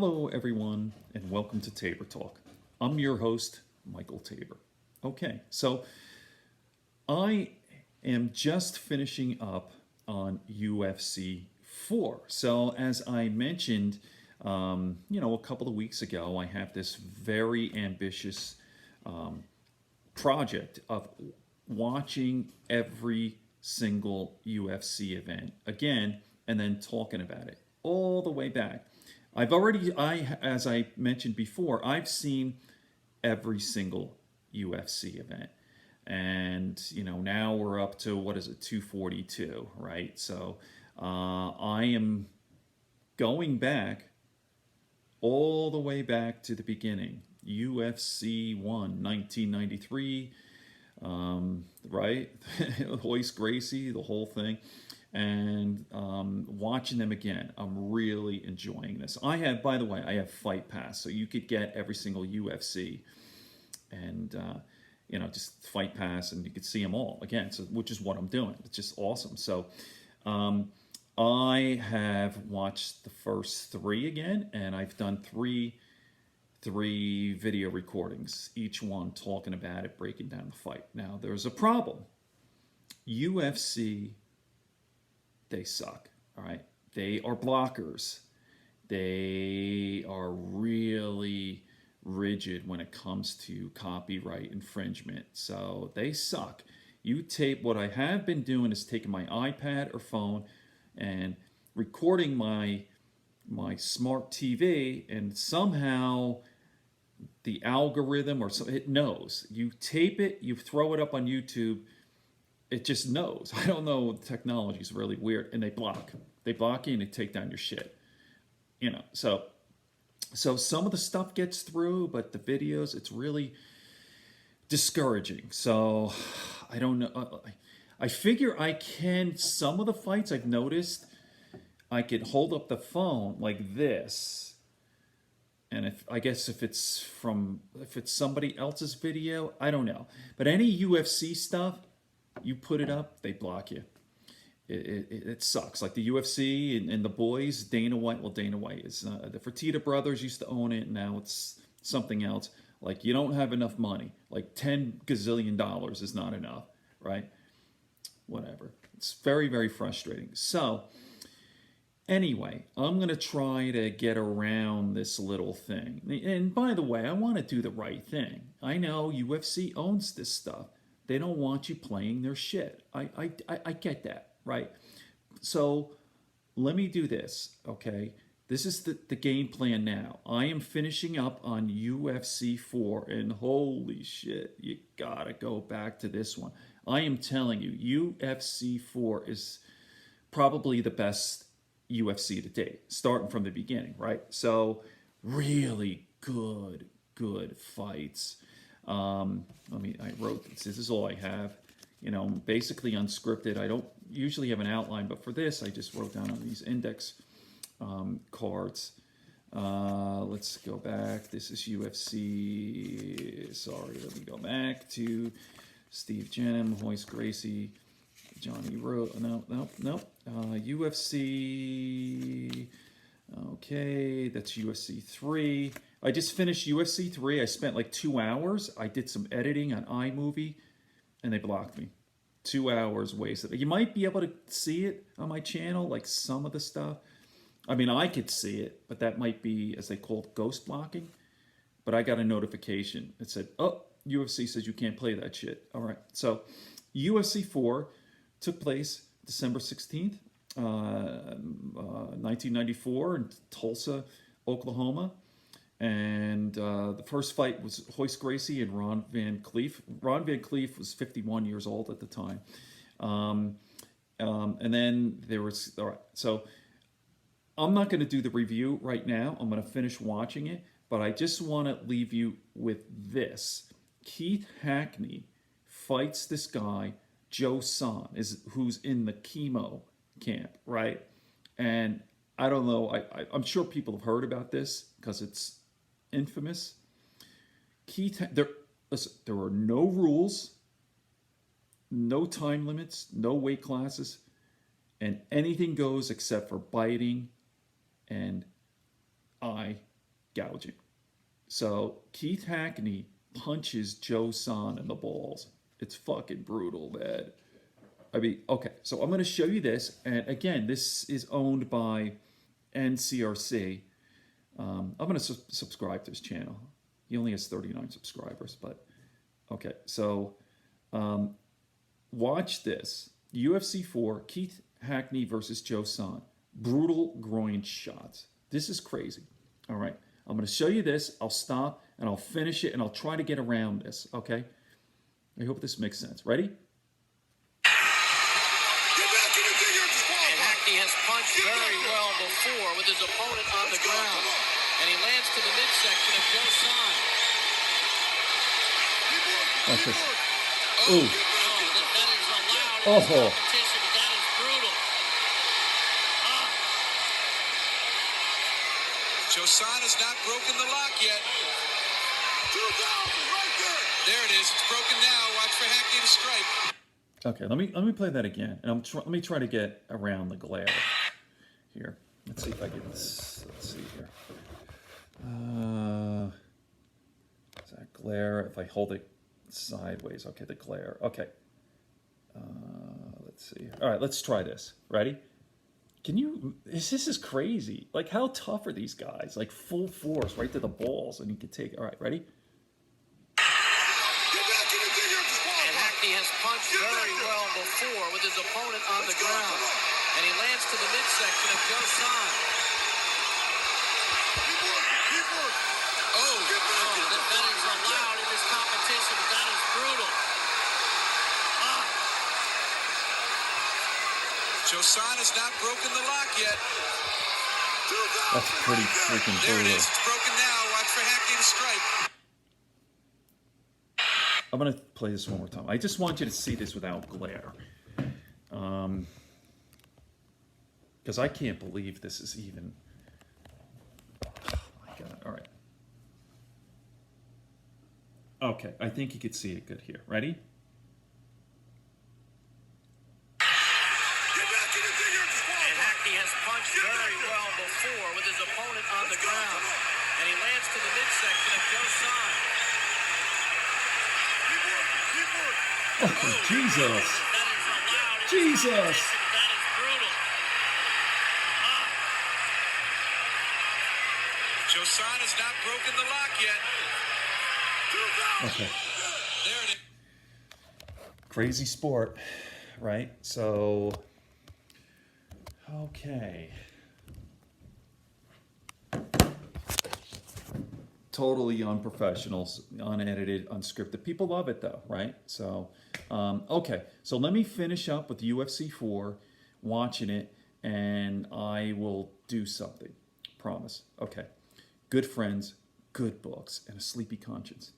Hello, everyone, and welcome to Tabor Talk. I'm your host, Michael Tabor. Okay, so I am just finishing up on UFC 4. So, as I mentioned, a couple of weeks ago, I have this very ambitious project of watching every single UFC event again and then talking about it all the way back. As I mentioned before, I've seen every single UFC event. And, now we're up to, what is it, 242, right? So I am going back all the way back to the beginning. UFC 1, 1993, right? Hoist Gracie, the whole thing. And watching them again, I'm really enjoying this. By the way, I have Fight Pass, so you could get every single UFC and, just Fight Pass, and you could see them all again, so, which is what I'm doing. It's just awesome. So I have watched the first three again, and I've done three video recordings, each one talking about it, breaking down the fight. Now, there's a problem. UFC, they suck, all right? They are blockers. They are really rigid when it comes to copyright infringement. So they suck. What I have been doing is taking my iPad or phone and recording my smart TV, and somehow the algorithm or so it knows. You tape it, you throw it up on YouTube, it just knows. I don't know. The technology is really weird, and they block. They block you and they take down your shit. So some of the stuff gets through, but the videos, it's really discouraging. So I don't know. I figure I can. Some of the fights I've noticed, I could hold up the phone like this, and if it's somebody else's video, I don't know. But any UFC stuff, you put it up, they block you. It sucks. Like the UFC and the boys, Dana White is the Fertitta brothers used to own it, and now it's something else. Like, you don't have enough money. Like $10 gazillion is not enough, right? Whatever. It's very, very frustrating. So anyway, I'm going to try to get around this little thing. And by the way, I want to do the right thing. I know UFC owns this stuff. They don't want you playing their shit. I get that, right? So let me do this, okay? This is the game plan now. I am finishing up on UFC 4, and holy shit, you gotta go back to this one. I am telling you, UFC 4 is probably the best UFC to date, starting from the beginning, right? So really good fights. I wrote this. This is all I have. Basically unscripted. I don't usually have an outline, but for this, I just wrote down on these index cards. Let's go back. This is UFC. Sorry, let me go back to Steve Jenem, Hoist Gracie, Johnny Rose. No. UFC. Okay, that's UFC 3. I just finished UFC 3. I spent like 2 hours. I did some editing on iMovie, and they blocked me. 2 hours wasted. You might be able to see it on my channel, like some of the stuff. I mean, I could see it, but that might be, as they call it, ghost blocking. But I got a notification. It said, oh, UFC says you can't play that shit. All right. So UFC 4 took place December 16th, 1994 in Tulsa, Oklahoma. And the first fight was Hoist Gracie and Ron Van Cleef. Ron Van Cleef was 51 years old at the time. And then there was, all right, so I'm not going to do the review right now. I'm going to finish watching it, but I just want to leave you with this. Keith Hackney fights this guy, Joe Son, who's in the chemo camp, right? And I don't know, I'm sure people have heard about this because it's infamous. Listen, there are no rules, no time limits, no weight classes, and anything goes except for biting and eye gouging. So Keith Hackney punches Joe Son in the balls. It's fucking brutal, man. I mean, okay, so I'm going to show you this. And again, this is owned by NCRC. I'm going to subscribe to his channel. He only has 39 subscribers, but okay. So watch this. UFC 4, Keith Hackney versus Joe Son. Brutal groin shots. This is crazy. All right. I'm going to show you this. I'll stop and I'll finish it and I'll try to get around this. Okay. I hope this makes sense. Ready? And Hackney has punched very well before with his opponent on the ground. And he lands to the midsection of Joe Son. Okay. Ooh. That is allowed in Oh. this competition, but that is brutal. Joe Son has not broken the lock yet. 2,000 right there. There it is. It's broken now. Watch for Hackney to strike. Okay, let me play that again, and let me try to get around the glare here. Let's see if I get this. Let's see here. Is that glare? If I hold it sideways, okay, the glare. Okay. Let's see. All right, let's try this. Ready? Can you? This is crazy. Like, how tough are these guys? Like full force, right to the balls, and you can take. All right, ready? And Hackney has punched very well before with his opponent on the ground. And he lands to the midsection of Joe Son. Oh, That is allowed in this competition, but that is brutal. Joe Son has not broken the lock yet. That's pretty freaking There it brutal. is. It's broken now. Watch for Hackney to strike. I'm gonna play this one more time. I just want you to see this without glare, because I can't believe this is even. Oh my god! All right. Okay, I think you could see it good here. Ready? And Hackney has punched very well before with his opponent on the ground. And he lands to the midsection of Joe Son. Oh, Jesus! That is allowed in Jesus! this competition, but that is brutal. Joe Son has not broken the lock yet. Okay. There it is. Crazy sport, right? So, okay. Totally unprofessional, unedited, unscripted. People love it though, right? So, okay. So let me finish up with UFC 4, watching it, and I will do something. Promise. Okay. Good friends, good books, and a sleepy conscience.